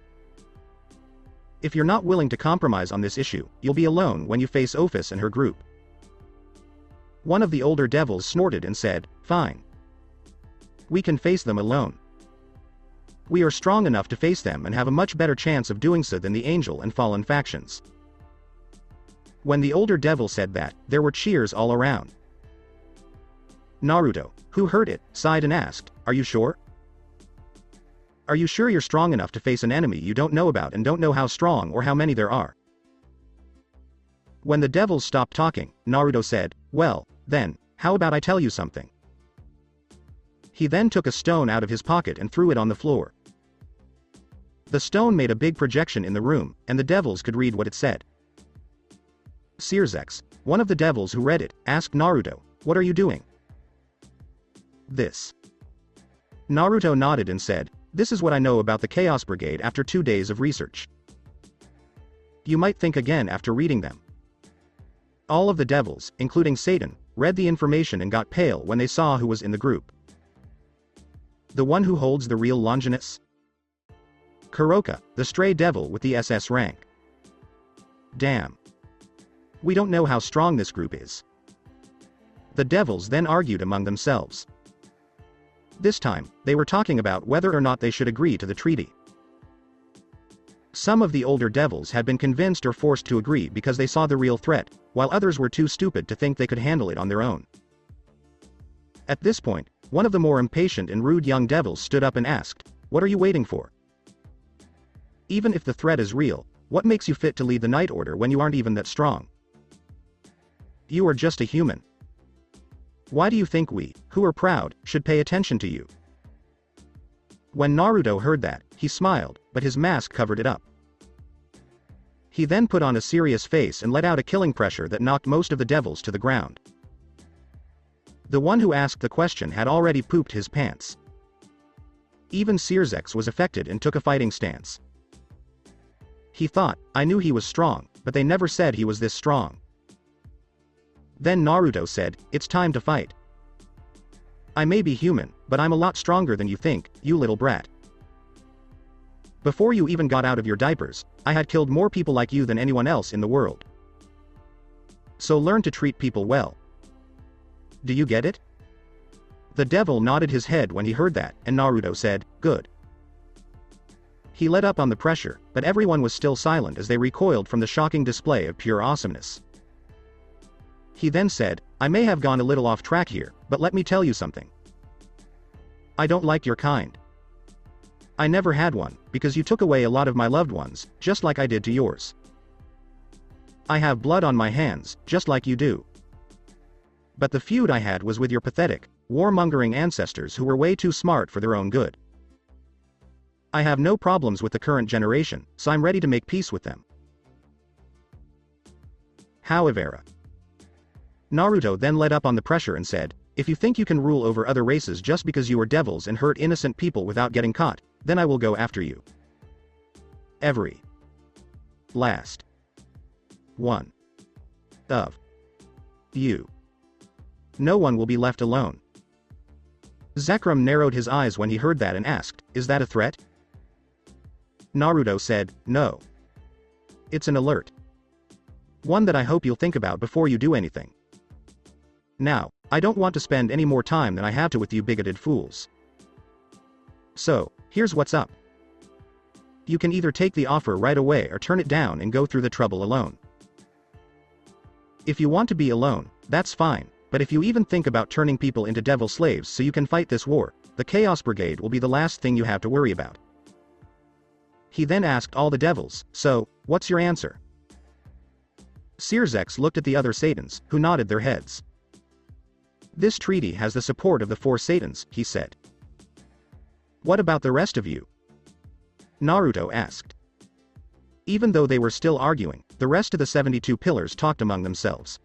S2: If you're not willing to compromise on this issue, you'll be alone when you face Ophis and her group. One of the older devils snorted and said, fine. We can face them alone. We are strong enough to face them and have a much better chance of doing so than the angel and fallen factions. When the older devil said that, there were cheers all around. Naruto, who heard it, sighed and asked, are you sure? Are you sure you're strong enough to face an enemy you don't know about and don't know how strong or how many there are? When the devils stopped talking, Naruto said, well, then, how about I tell you something? He then took a stone out of his pocket and threw it on the floor. The stone made a big projection in the room, and the devils could read what it said. Searzex, one of the devils who read it, asked Naruto, what are you doing? This. Naruto nodded and said, this is what I know about the Chaos Brigade after 2 days of research. You might think again after reading them. All of the devils, including Satan, read the information and got pale when they saw who was in the group. The one who holds the real Longinus? Kuroka, the stray devil with the SS rank. Damn. We don't know how strong this group is. The devils then argued among themselves. This time, they were talking about whether or not they should agree to the treaty. Some of the older devils had been convinced or forced to agree because they saw the real threat, while others were too stupid to think they could handle it on their own. At this point, one of the more impatient and rude young devils stood up and asked, "What are you waiting for? Even if the threat is real, what makes you fit to lead the Night Order when you aren't even that strong? You are just a human. Why do you think we, who are proud, should pay attention to you?" When Naruto heard that, he smiled, but his mask covered it up. He then put on a serious face and let out a killing pressure that knocked most of the devils to the ground. The one who asked the question had already pooped his pants. Even Searzex was affected and took a fighting stance. He thought, "I knew he was strong, but they never said he was this strong." Then Naruto said, "It's time to fight. I may be human, but I'm a lot stronger than you think, you little brat. Before you even got out of your diapers, I had killed more people like you than anyone else in the world. So learn to treat people well. Do you get it?" The devil nodded his head when he heard that, and Naruto said, "Good." He let up on the pressure, but everyone was still silent as they recoiled from the shocking display of pure awesomeness. He then said, "I may have gone a little off track here, but let me tell you something. I don't like your kind. I never had one, because you took away a lot of my loved ones, just like I did to yours. I have blood on my hands, just like you do. But the feud I had was with your pathetic, warmongering ancestors who were way too smart for their own good. I have no problems with the current generation, so I'm ready to make peace with them. However, Naruto then let up on the pressure and said, "If you think you can rule over other races just because you are devils and hurt innocent people without getting caught, then I will go after you. Every last one of you. No one will be left alone." Zekrom narrowed his eyes when he heard that and asked, "Is that a threat?" Naruto said, "No. It's an alert. One that I hope you'll think about before you do anything. Now, I don't want to spend any more time than I have to with you bigoted fools. So, here's what's up. You can either take the offer right away or turn it down and go through the trouble alone. If you want to be alone, that's fine, but if you even think about turning people into devil slaves so you can fight this war, the Chaos Brigade will be the last thing you have to worry about." He then asked all the devils, "So, what's your answer?" Searzex looked at the other Satans, who nodded their heads. "This treaty has the support of the 4 Satans," he said. "What about the rest of you?" Naruto asked. Even though they were still arguing, the rest of the 72 pillars talked among themselves.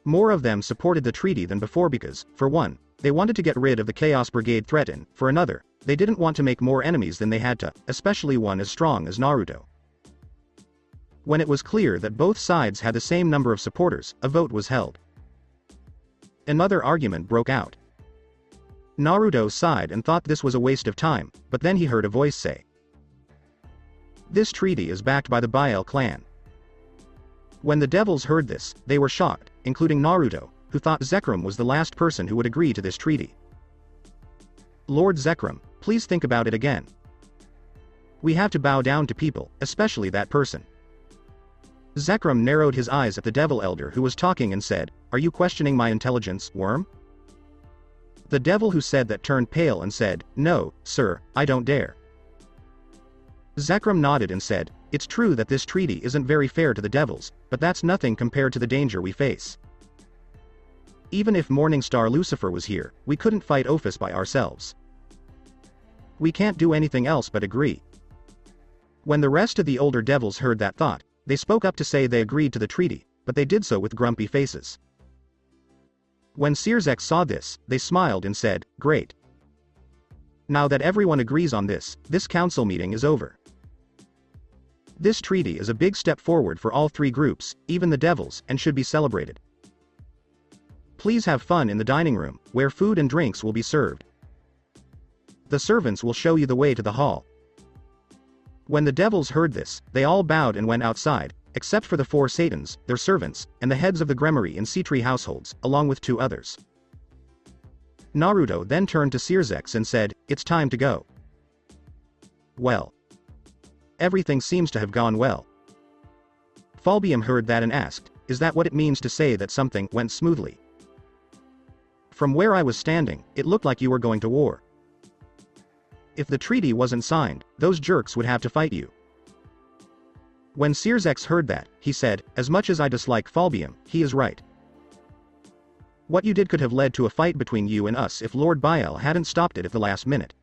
S2: More of them supported the treaty than before because, for one, they wanted to get rid of the Chaos Brigade threat and, for another, they didn't want to make more enemies than they had to, especially one as strong as Naruto. When it was clear that both sides had the same number of supporters, a vote was held. Another argument broke out. Naruto sighed and thought this was a waste of time, but then he heard a voice say, "This treaty is backed by the Bael clan." When the devils heard this, they were shocked, including Naruto, who thought Zekrom was the last person who would agree to this treaty. "Lord Zekrom, please think about it again. We have to bow down to people, especially that person." Zekrom narrowed his eyes at the devil elder who was talking and said, "Are you questioning my intelligence, worm?" The devil who said that turned pale and said, "No, sir, I don't dare." Zekrom nodded and said, "It's true that this treaty isn't very fair to the devils, but that's nothing compared to the danger we face. Even if Morningstar Lucifer was here, we couldn't fight Ophis by ourselves. We can't do anything else but agree." When the rest of the older devils heard that thought, they spoke up to say they agreed to the treaty, but they did so with grumpy faces. When Searzex saw this, they smiled and said, "Great. Now that everyone agrees on this council meeting is over. This treaty is a big step forward for all 3 groups, even the devils, and should be celebrated. Please have fun in the dining room, where food and drinks will be served. The servants will show you the way to the hall." When the devils heard this, they all bowed and went outside, except for the 4 Satans, their servants, and the heads of the Gremory and Sea-Tree households, along with 2 others. Naruto then turned to Searzex and said, "It's time to go." Well. Everything seems to have gone well. Falbium heard that and asked, "Is that what it means to say that something went smoothly?" "From where I was standing, it looked like you were going to war. If the treaty wasn't signed, those jerks would have to fight you." When Searzex heard that, he said, "As much as I dislike Falbium, he is right. What you did could have led to a fight between you and us if Lord Biel hadn't stopped it at the last minute."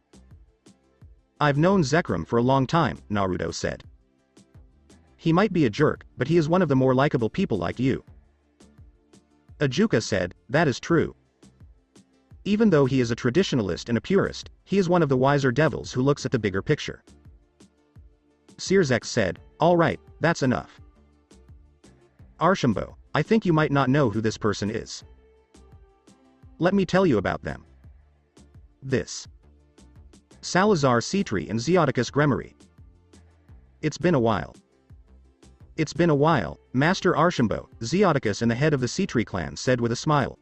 S2: "I've known Zekrom for a long time," Naruto said. "He might be a jerk, but he is one of the more likable people like you." Ajuka said, "That is true. Even though he is a traditionalist and a purist, he is one of the wiser devils who looks at the bigger picture." Searzex said, "All right, that's enough. Archambault, I think you might not know who this person is. Let me tell you about them. This. Salazar Sea-Tree and Zeoticus Gremory. It's been a while." "It's been a while," Master Archambault, Zeoticus and the head of the Sea-Tree clan said with a smile.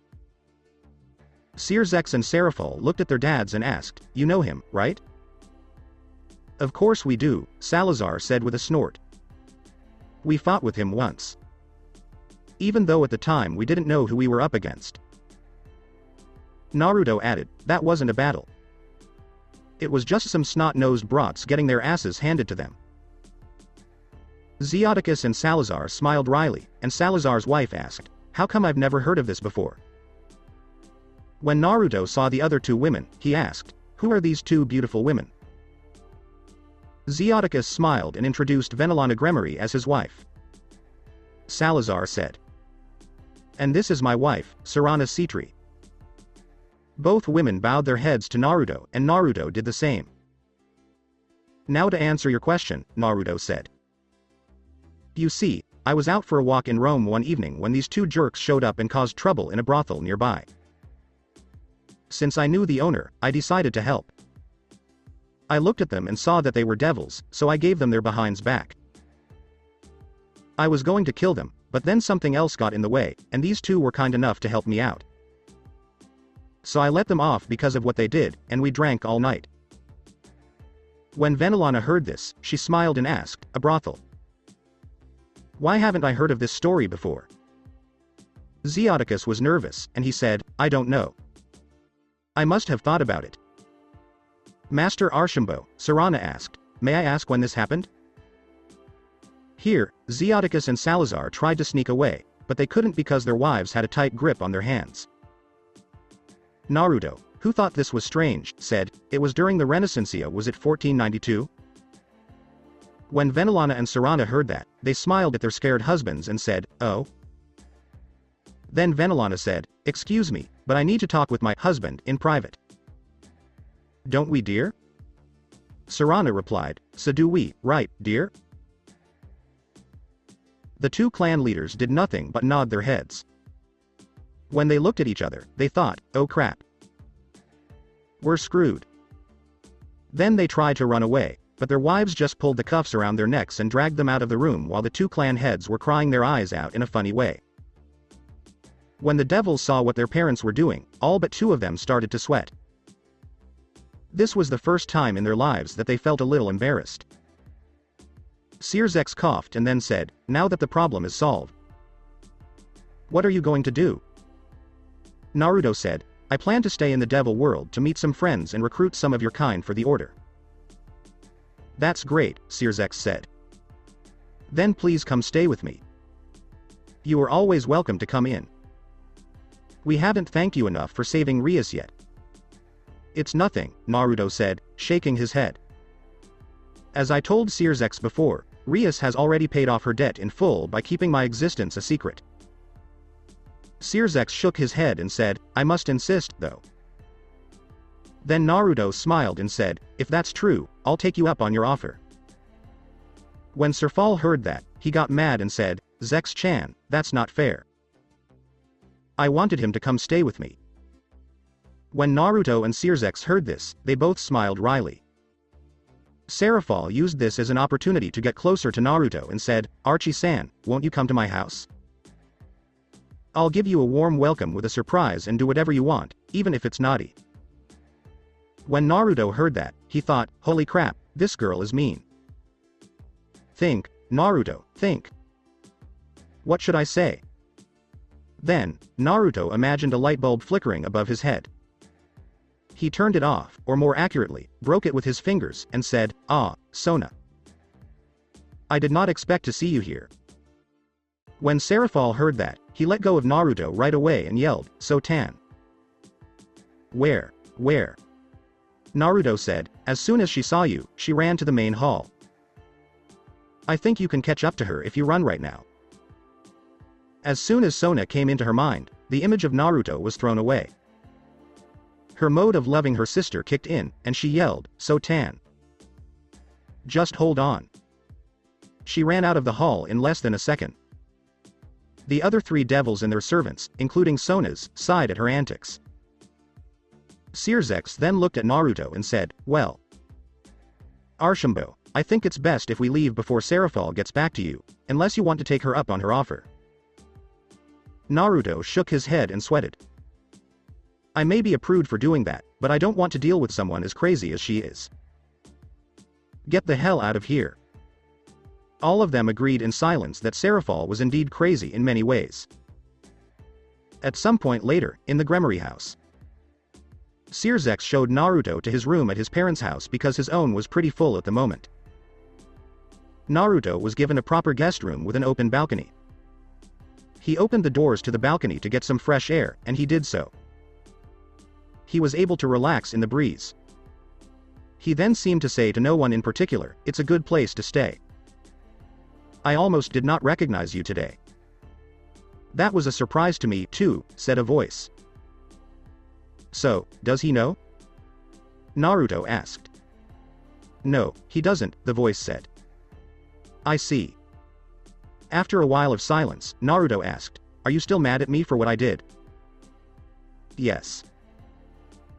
S2: Searzex and Seraphol looked at their dads and asked, "You know him, right?" "Of course we do," Salazar said with a snort. "We fought with him once. Even though at the time we didn't know who we were up against." Naruto added, "That wasn't a battle. It was just some snot-nosed brats getting their asses handed to them." Zeoticus and Salazar smiled wryly, and Salazar's wife asked, "How come I've never heard of this before?" When Naruto saw the other 2 women, he asked, "Who are these 2 beautiful women?" Zeoticus smiled and introduced Venelana Gremory as his wife. Salazar said, "And this is my wife, Sarana Sea-Tree." Both women bowed their heads to Naruto, and Naruto did the same. "Now to answer your question," Naruto said. "You see, I was out for a walk in Rome one evening when these 2 jerks showed up and caused trouble in a brothel nearby. Since I knew the owner, I decided to help. I looked at them and saw that they were devils, so I gave them their behinds back. I was going to kill them, but then something else got in the way, and these 2 were kind enough to help me out. So I let them off because of what they did, and we drank all night." When Venelana heard this, she smiled and asked, "A brothel? Why haven't I heard of this story before?" Zeoticus was nervous, and he said, "I don't know. I must have thought about it." "Master Archambault," Sarana asked, "may I ask when this happened?" Here, Zeoticus and Salazar tried to sneak away, but they couldn't because their wives had a tight grip on their hands. Naruto, who thought this was strange, said, "It was during the Renaissancia. Was it 1492? When Venelana and Sarana heard that, they smiled at their scared husbands and said, "Oh?" Then Venelana said, "Excuse me, but I need to talk with my husband in private." "Don't we, dear?" Sarana replied, "So do we, right, dear?" The 2 clan leaders did nothing but nod their heads. When they looked at each other, they thought, "Oh crap. We're screwed." Then they tried to run away, but their wives just pulled the cuffs around their necks and dragged them out of the room while the 2 clan heads were crying their eyes out in a funny way. When the devils saw what their parents were doing, all but 2 of them started to sweat. This was the first time in their lives that they felt a little embarrassed. Searzex coughed and then said, "Now that the problem is solved, what are you going to do?" Naruto said, "I plan to stay in the devil world to meet some friends and recruit some of your kind for the order." "That's great," Searzex said. "Then please come stay with me. You are always welcome to come in. We haven't thanked you enough for saving Rias yet." "It's nothing," Naruto said, shaking his head. "As I told Searzex before, Rias has already paid off her debt in full by keeping my existence a secret." Searzex shook his head and said, "I must insist, though." Then Naruto smiled and said, "If that's true, I'll take you up on your offer." When Seraphol heard that, he got mad and said, "Zex-chan, that's not fair. I wanted him to come stay with me." When Naruto and Searsex heard this, they both smiled wryly. Seraphol used this as an opportunity to get closer to Naruto and said, "Archie-san, won't you come to my house? I'll give you a warm welcome with a surprise and do whatever you want, even if it's naughty." When Naruto heard that, he thought, "Holy crap, this girl is mean." Think, Naruto, think. What should I say? Then, Naruto imagined a light bulb flickering above his head. He turned it off, or more accurately, broke it with his fingers, and said, "Ah, Sona. I did not expect to see you here." When Seraphol heard that, he let go of Naruto right away and yelled, "Sotan." Where? Naruto said, "As soon as she saw you, she ran to the main hall. I think you can catch up to her if you run right now." As soon as Sona came into her mind, the image of Naruto was thrown away. Her mode of loving her sister kicked in, and she yelled, "Sotan. Just hold on." She ran out of the hall in less than a second. The other three devils and their servants, including Sona's, sighed at her antics. Searsex then looked at Naruto and said, "Well, Archambault, I think it's best if we leave before Seraphol gets back to you, unless you want to take her up on her offer." Naruto shook his head and sweated. "I may be a prude for doing that, but I don't want to deal with someone as crazy as she is. Get the hell out of here." All of them agreed in silence that Seraphol was indeed crazy in many ways. At some point later, in the Gremory house, Searsex showed Naruto to his room at his parents' house because his own was pretty full at the moment. Naruto was given a proper guest room with an open balcony. He opened the doors to the balcony to get some fresh air, and he did so. He was able to relax in the breeze. He then seemed to say to no one in particular, "It's a good place to stay. I almost did not recognize you today." "That was a surprise to me, too," said a voice. "So, does he know?" Naruto asked. "No, he doesn't," the voice said. "I see." After a while of silence, Naruto asked, "Are you still mad at me for what I did?" "Yes."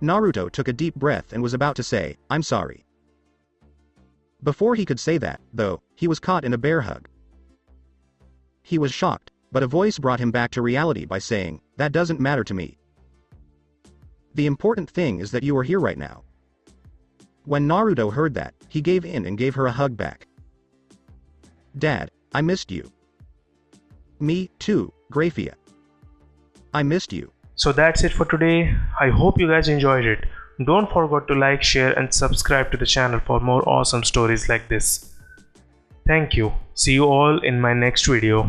S2: Naruto took a deep breath and was about to say, "I'm sorry." Before he could say that, though, he was caught in a bear hug. He was shocked, but a voice brought him back to reality by saying, "That doesn't matter to me. The important thing is that you are here right now." When Naruto heard that, he gave in and gave her a hug back. "Dad, I missed you." "Me, too, Graphia. I missed you."
S3: So that's it for today. I hope you guys enjoyed it. Don't forget to like, share and subscribe to the channel for more awesome stories like this. Thank you. See you all in my next video.